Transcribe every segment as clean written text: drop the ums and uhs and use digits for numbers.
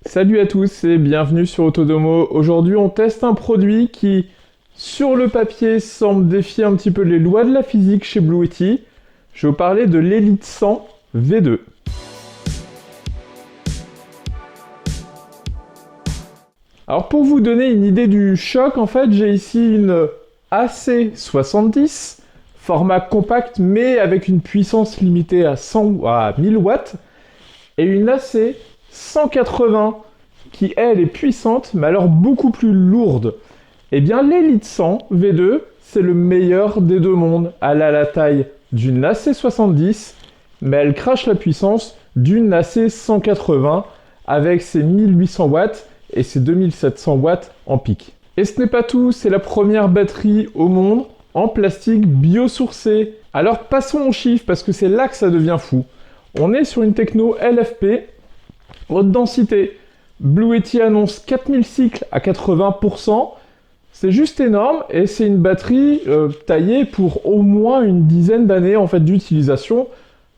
Salut à tous et bienvenue sur Autodomo. Aujourd'hui, on teste un produit qui, sur le papier, semble défier un petit peu les lois de la physique chez Blue Yeti. Je vais vous parler de l'Elite 100 V2. Alors pour vous donner une idée du choc, en fait, j'ai ici une AC70, format compact mais avec une puissance limitée à 1000 watts, et une AC 180 qui elle est puissante mais alors beaucoup plus lourde. Et bien l'Elite 100 V2 c'est le meilleur des deux mondes. Elle a la taille d'une AC70 mais elle crache la puissance d'une AC 180 avec ses 1800 watts et ses 2700 watts en pic. Et ce n'est pas tout, c'est la première batterie au monde en plastique biosourcé. Alors passons aux chiffres parce que c'est là que ça devient fou. On est sur une techno LFP, haute densité. Blue Yeti annonce 4000 cycles à 80%. C'est juste énorme et c'est une batterie taillée pour au moins une dizaine d'années en fait, d'utilisation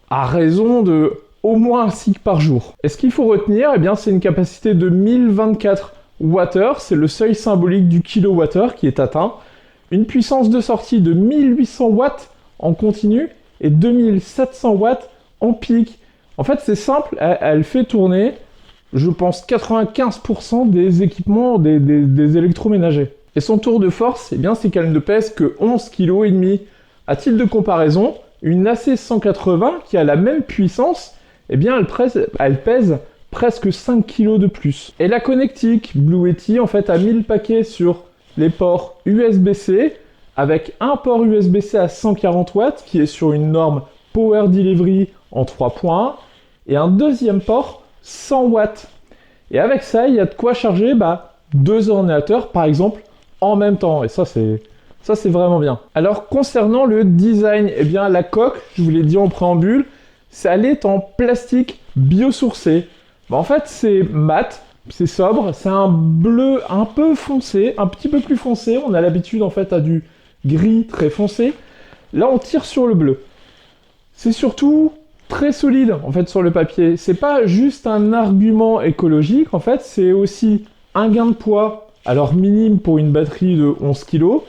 à raison de au moins un cycle par jour. Et ce qu'il faut retenir, eh bien, c'est une capacité de 1024 Wh, c'est le seuil symbolique du kilowattheure qui est atteint. Une puissance de sortie de 1800 watts en continu et 2700 watts en pic. En fait, c'est simple, elle fait tourner, je pense, 95% des équipements des électroménagers. Et son tour de force, eh bien, c'est qu'elle ne pèse que 11,5 kg. À titre de comparaison, une AC 180 qui a la même puissance, eh bien, elle pèse presque 5 kg de plus. Et la connectique, Blue Yeti, en fait, a mis le paquet sur les ports USB-C, avec un port USB-C à 140 watts, qui est sur une norme Power Delivery en 3.1, et un deuxième port 100 watts. Et avec ça, il y a de quoi charger deux ordinateurs, par exemple, en même temps. Et ça, c'est vraiment bien. Alors, concernant le design, eh bien, la coque, je vous l'ai dit en préambule, elle est en plastique biosourcé. En fait, c'est mat, c'est sobre, c'est un bleu un peu foncé, un petit peu plus foncé. On a l'habitude, en fait, à du gris très foncé. Là, on tire sur le bleu. C'est surtout très solide, en fait, sur le papier. C'est pas juste un argument écologique, en fait, c'est aussi un gain de poids, alors minime pour une batterie de 11 kg,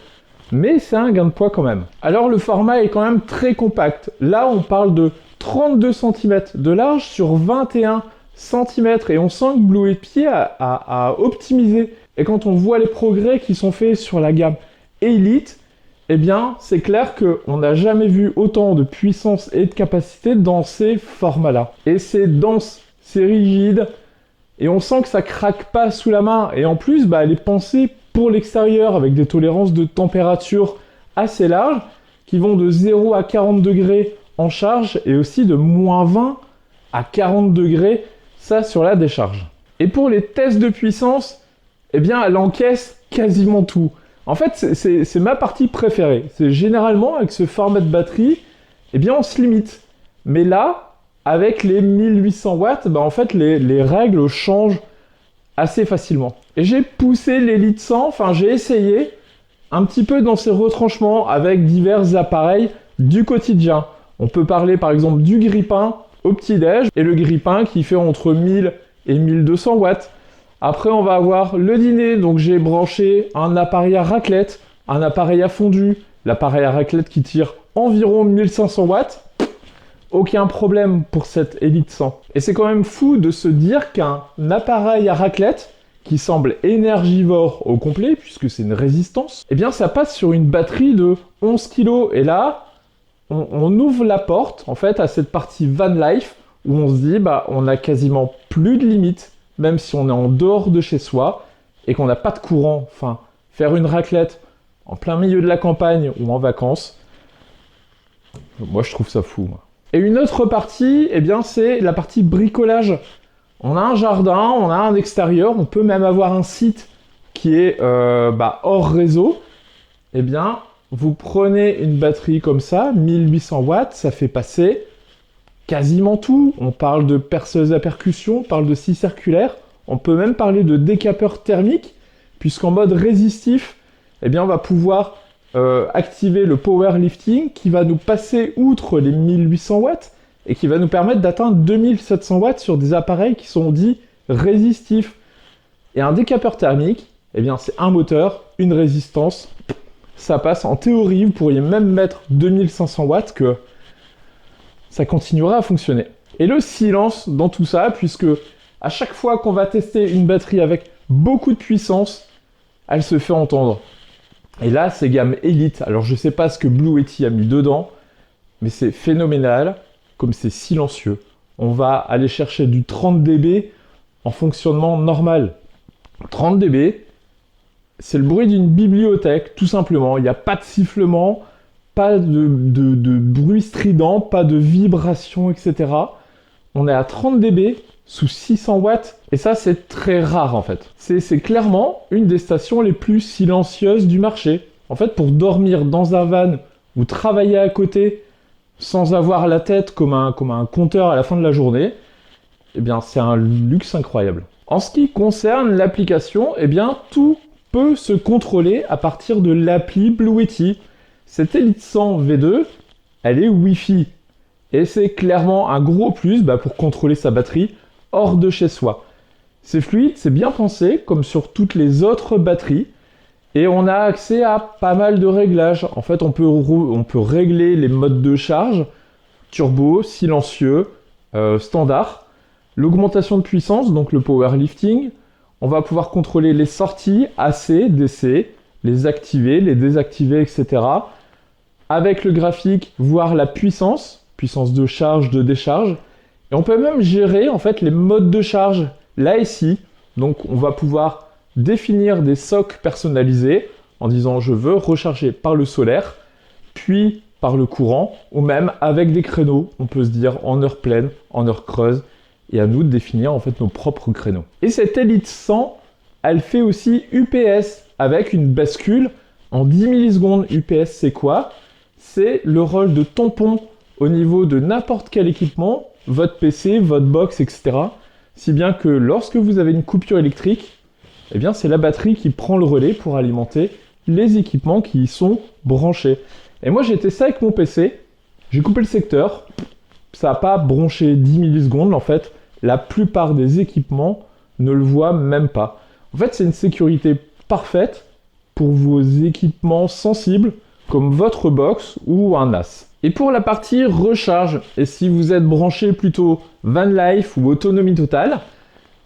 mais c'est un gain de poids quand même. Alors, le format est quand même très compact. Là, on parle de 32 cm de large sur 21 cm, et on sent que Blue Yeti a optimisé. Et quand on voit les progrès qui sont faits sur la gamme Elite, eh bien, c'est clair qu'on n'a jamais vu autant de puissance et de capacité dans ces formats-là. Et c'est dense, c'est rigide, et on sent que ça craque pas sous la main. Et en plus, elle est pensée pour l'extérieur, avec des tolérances de température assez larges, qui vont de 0 à 40 degrés en charge, et aussi de moins 20 à 40 degrés, ça sur la décharge. Et pour les tests de puissance, eh bien, elle encaisse quasiment tout. En fait, c'est ma partie préférée. C'est généralement, avec ce format de batterie, eh bien, on se limite. Mais là, avec les 1800 watts, en fait, les règles changent assez facilement. Et j'ai poussé l'Elite 100, j'ai essayé un petit peu dans ses retranchements avec divers appareils du quotidien. On peut parler, par exemple, du grille-pain au petit-déj, et le grille-pain qui fait entre 1000 et 1200 watts. Après, on va avoir le dîner, donc j'ai branché un appareil à raclette, un appareil à fondu, l'appareil à raclette qui tire environ 1500 watts. Aucun problème pour cette Elite 100. Et c'est quand même fou de se dire qu'un appareil à raclette, qui semble énergivore au complet, puisque c'est une résistance, eh bien ça passe sur une batterie de 11 kg. Et là, on ouvre la porte, en fait, à cette partie van life, où on se dit, on a quasiment plus de limites, même si on est en dehors de chez soi et qu'on n'a pas de courant. Faire une raclette en plein milieu de la campagne ou en vacances, moi je trouve ça fou. Moi. Et une autre partie, eh bien, c'est la partie bricolage. On a un jardin, on a un extérieur, on peut même avoir un site qui est hors réseau. Eh bien, vous prenez une batterie comme ça, 1800 watts, ça fait passer quasiment tout. On parle de perceuse à percussion, on parle de scie circulaire, on peut même parler de décapeur thermique, puisqu'en mode résistif, eh bien, on va pouvoir activer le powerlifting qui va nous passer outre les 1800 watts et qui va nous permettre d'atteindre 2700 watts sur des appareils qui sont dits résistif. Et un décapeur thermique, eh bien c'est un moteur, une résistance, ça passe. En théorie, vous pourriez même mettre 2500 watts que ça continuera à fonctionner. Et le silence dans tout ça, puisque à chaque fois qu'on va tester une batterie avec beaucoup de puissance, elle se fait entendre. Et là, c'est gamme Elite. Alors je sais pas ce que Blue Yeti a mis dedans, mais c'est phénoménal, comme c'est silencieux. On va aller chercher du 30 dB en fonctionnement normal. 30 dB, c'est le bruit d'une bibliothèque, tout simplement. Il n'y a pas de sifflement, pas de bruit strident, pas de vibration, etc. On est à 30 dB sous 600 watts, et ça, c'est très rare, en fait. C'est clairement une des stations les plus silencieuses du marché. En fait, pour dormir dans un van ou travailler à côté sans avoir la tête comme un compteur à la fin de la journée, eh bien, c'est un luxe incroyable. En ce qui concerne l'application, eh bien, tout peut se contrôler à partir de l'appli Blue Yeti. Cette Elite 100 V2, elle est Wi-Fi. Et c'est clairement un gros plus pour contrôler sa batterie hors de chez soi. C'est fluide, c'est bien pensé, comme sur toutes les autres batteries. Et on a accès à pas mal de réglages. En fait, on peut régler les modes de charge, turbo, silencieux, standard. L'augmentation de puissance, donc le powerlifting. On va pouvoir contrôler les sorties, AC, DC, les activer, les désactiver, etc. Avec le graphique, voir la puissance de charge, de décharge. Et on peut même gérer en fait les modes de charge, l'ASI. Donc on va pouvoir définir des socs personnalisés en disant je veux recharger par le solaire, puis par le courant, ou même avec des créneaux. On peut se dire en heure pleine, en heure creuse, et à nous de définir en fait nos propres créneaux. Et cette Elite 100, elle fait aussi UPS avec une bascule en 10 millisecondes. UPS, c'est quoi? C'est le rôle de tampon au niveau de n'importe quel équipement, votre PC, votre box, etc. Si bien que lorsque vous avez une coupure électrique, eh bien c'est la batterie qui prend le relais pour alimenter les équipements qui y sont branchés. Et moi j'ai testé ça avec mon PC, j'ai coupé le secteur, ça n'a pas bronché 10 millisecondes en fait, la plupart des équipements ne le voient même pas. En fait c'est une sécurité parfaite pour vos équipements sensibles comme votre box ou un NAS. Et pour la partie recharge, et si vous êtes branché plutôt van life ou autonomie totale,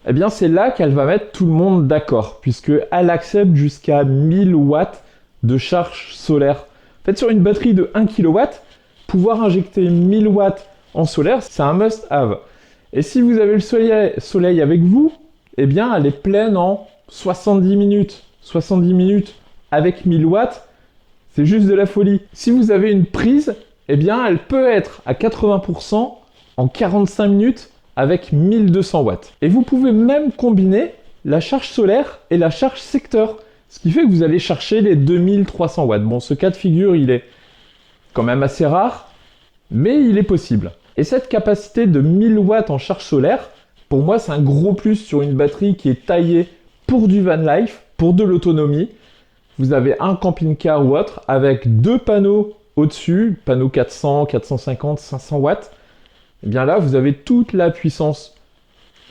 eh bien c'est là qu'elle va mettre tout le monde d'accord, puisqu'elle accepte jusqu'à 1000 watts de charge solaire. En fait, sur une batterie de 1 kW, pouvoir injecter 1000 watts en solaire, c'est un must-have. Et si vous avez le soleil avec vous, eh bien elle est pleine en 70 minutes. 70 minutes avec 1000 watts, c'est juste de la folie. Si vous avez une prise, eh bien elle peut être à 80% en 45 minutes avec 1200 watts. Et vous pouvez même combiner la charge solaire et la charge secteur, ce qui fait que vous allez chercher les 2300 watts. Bon, ce cas de figure, il est quand même assez rare, mais il est possible. Et cette capacité de 1000 watts en charge solaire, pour moi, c'est un gros plus sur une batterie qui est taillée pour du van life, pour de l'autonomie. Vous avez un camping-car ou autre avec deux panneaux au-dessus, panneaux 400, 450, 500 watts. Et bien là, vous avez toute la puissance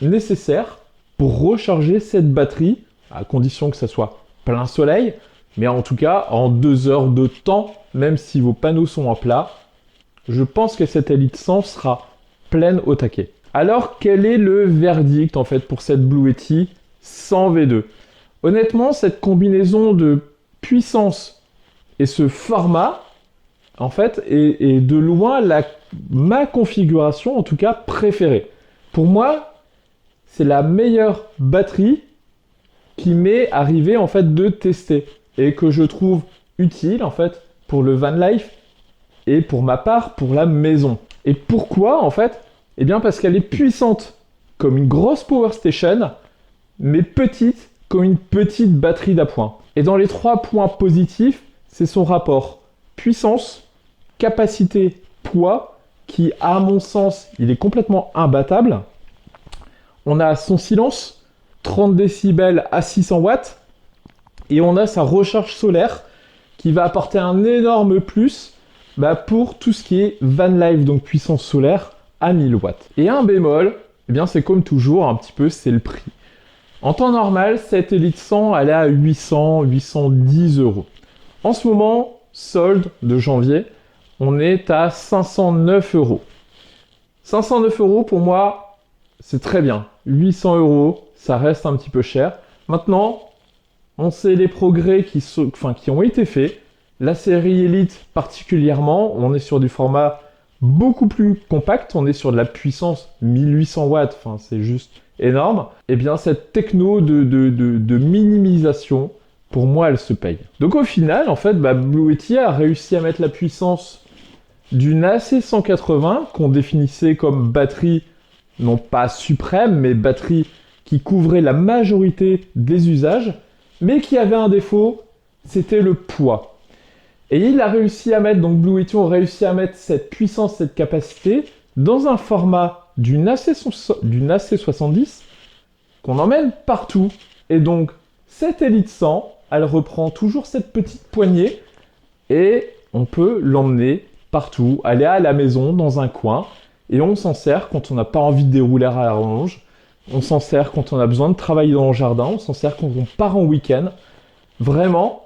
nécessaire pour recharger cette batterie, à condition que ça soit plein soleil, mais en tout cas en 2 heures de temps, même si vos panneaux sont en plat, je pense que cette Elite 100 sera pleine au taquet. Alors, quel est le verdict en fait pour cette Blue Yeti 100 V2? Honnêtement, cette combinaison de puissance et ce format, en fait, est de loin ma configuration, en tout cas, préférée. Pour moi, c'est la meilleure batterie qui m'est arrivé en fait de tester et que je trouve utile en fait pour le van life et pour ma part pour la maison. Et pourquoi en fait? Eh bien parce qu'elle est puissante comme une grosse power station, mais petite comme une petite batterie d'appoint. Et dans les 3 points positifs, c'est son rapport puissance, capacité, poids, qui à mon sens, il est complètement imbattable. On a son silence, 30 décibels à 600 watts, et on a sa recharge solaire qui va apporter un énorme plus pour tout ce qui est van life, donc puissance solaire à 1000 watts. Et un bémol, Eh bien, c'est comme toujours, un petit peu, c'est le prix. En temps normal, cette Elite 100, elle est à 810 euros. En ce moment, solde de janvier, on est à 509 euros. 509 euros, pour moi, c'est très bien. 800 euros, ça reste un petit peu cher. Maintenant, on sait les progrès qui ont été faits. La série Elite particulièrement, on est sur du format beaucoup plus compact, on est sur de la puissance 1800 watts, enfin c'est juste énorme. Et bien cette techno de minimisation, pour moi elle se paye. Donc au final, en fait, Blue Yeti a réussi à mettre la puissance d'une AC180 qu'on définissait comme batterie, non pas suprême, mais batterie qui couvrait la majorité des usages, mais qui avait un défaut, c'était le poids. Et il a réussi à mettre, donc Blue Yeti ont réussi à mettre cette puissance, cette capacité, dans un format d'une AC70 qu'on emmène partout. Et donc, cette Elite 100, elle reprend toujours cette petite poignée et on peut l'emmener partout, aller à la maison, dans un coin, et on s'en sert quand on n'a pas envie de dérouler à la rallonge, on s'en sert quand on a besoin de travailler dans le jardin, on s'en sert quand on part en week-end. Vraiment,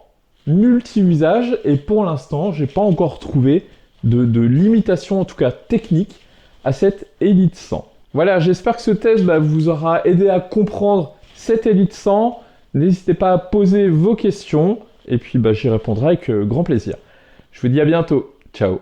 multi-usage, et pour l'instant, j'ai pas encore trouvé de limitation, en tout cas technique, à cette Elite 100. Voilà, j'espère que ce test vous aura aidé à comprendre cette Elite 100. N'hésitez pas à poser vos questions, et puis j'y répondrai avec grand plaisir. Je vous dis à bientôt. Ciao.